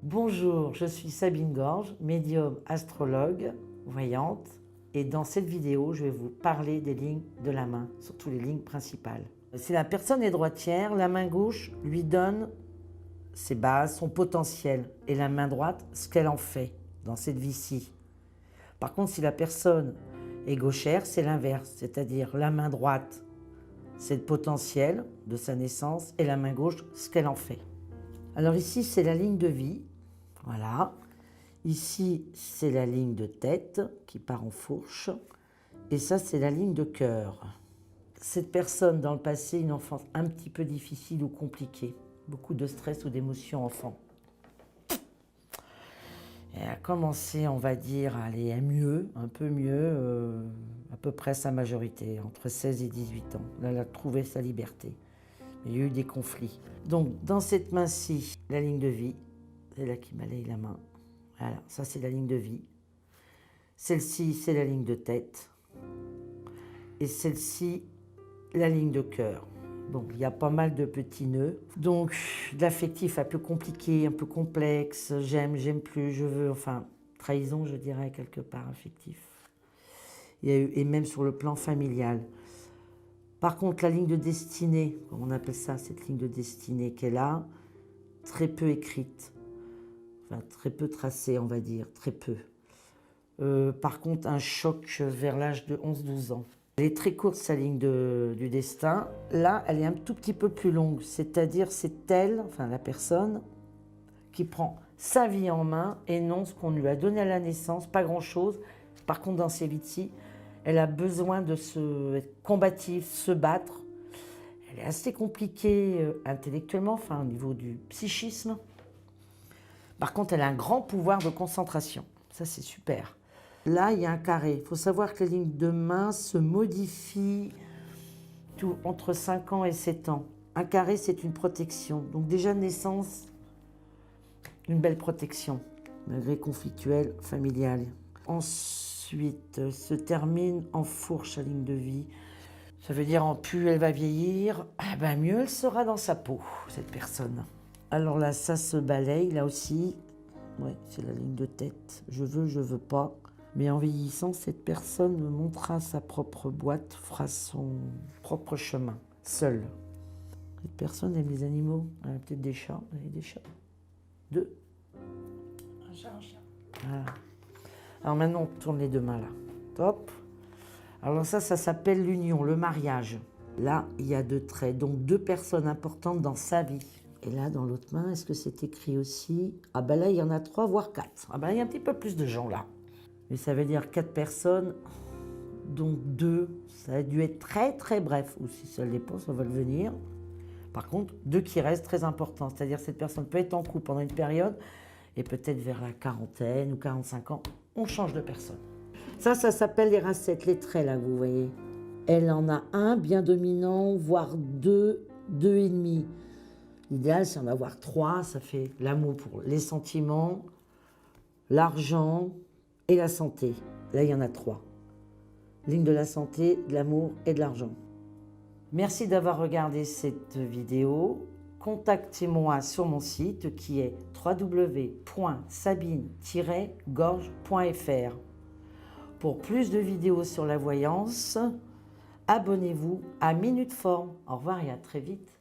Bonjour, je suis Sabine Gorge, médium astrologue, voyante, et dans cette vidéo, je vais vous parler des lignes de la main, surtout les lignes principales. Si la personne est droitière, la main gauche lui donne ses bases, son potentiel, et la main droite, ce qu'elle en fait dans cette vie-ci. Par contre, si la personne est gauchère, c'est l'inverse, c'est-à-dire la main droite, c'est le potentiel de sa naissance, et la main gauche, ce qu'elle en fait. Alors ici, c'est la ligne de vie, voilà. Ici, c'est la ligne de tête qui part en fourche. Et ça, c'est la ligne de cœur. Cette personne, dans le passé, une enfance un petit peu difficile ou compliquée. Beaucoup de stress ou d'émotions enfant. Elle a commencé, on va dire, à aller mieux, un peu mieux, à peu près sa majorité, entre 16 et 18 ans. Là, elle a trouvé sa liberté. Il y a eu des conflits. Donc, dans cette main-ci, la ligne de vie, c'est là qui balaye la main. Voilà, ça c'est la ligne de vie. Celle-ci, c'est la ligne de tête. Et celle-ci, la ligne de cœur. Donc, il y a pas mal de petits nœuds. Donc, l'affectif un peu compliqué, un peu complexe. J'aime, j'aime plus, je veux, enfin, trahison, je dirais, quelque part, affectif. Il y a eu, et même sur le plan familial. Par contre, la ligne de destinée, comme on appelle ça, cette ligne de destinée qu'elle a, très peu écrite. Enfin, très peu tracée, on va dire, très peu. Par contre, un choc vers l'âge de 11-12 ans. Elle est très courte, sa ligne du destin. Là, elle est un tout petit peu plus longue, c'est-à-dire c'est elle, enfin la personne, qui prend sa vie en main et non ce qu'on lui a donné à la naissance, pas grand-chose. Par contre, dans ces vies-ci, elle a besoin de être combative, se battre. Elle est assez compliquée intellectuellement, enfin au niveau du psychisme. Par contre, elle a un grand pouvoir de concentration. Ça, c'est super. Là, il y a un carré. Il faut savoir que les lignes de main se modifient entre 5 ans et 7 ans. Un carré, c'est une protection. Donc déjà, naissance, une belle protection, malgré conflictuelle, familiale. Ensuite, se termine en fourche la ligne de vie. Ça veut dire, plus elle va vieillir, mieux elle sera dans sa peau, cette personne. Alors là, ça se balaye, là aussi. Oui, c'est la ligne de tête. Je veux pas. Mais en vieillissant, cette personne montera sa propre boîte, fera son propre chemin, seule. Cette personne aime les animaux. Elle a peut-être des chats. Elle a des chats. 2. Un chat. Voilà. Alors maintenant, on tourne les deux mains là. Top. Alors ça s'appelle l'union, le mariage. Là, il y a 2 traits, donc 2 personnes importantes dans sa vie. Et là, dans l'autre main, est-ce que c'est écrit aussi? Ah ben là, il y en a 3, voire 4. Ah ben il y a un petit peu plus de gens là. Mais ça veut dire 4 personnes, donc 2. Ça a dû être très très bref. Ou si ça ne l'est pas, ça va le venir. Par contre, 2 qui restent très importants. C'est-à-dire que cette personne peut être en couple pendant une période, et peut-être vers la quarantaine ou 45 ans, on change de personne. Ça s'appelle les racettes, les traits là, vous voyez. Elle en a un bien dominant, voire 2, 2,5. L'idéal, c'est d'en avoir 3, ça fait l'amour pour les sentiments, l'argent et la santé. Là, il y en a 3. Ligne de la santé, de l'amour et de l'argent. Merci d'avoir regardé cette vidéo. Contactez-moi sur mon site qui est www.sabine-gorge.fr. Pour plus de vidéos sur la voyance, abonnez-vous à Minute Forme. Au revoir et à très vite.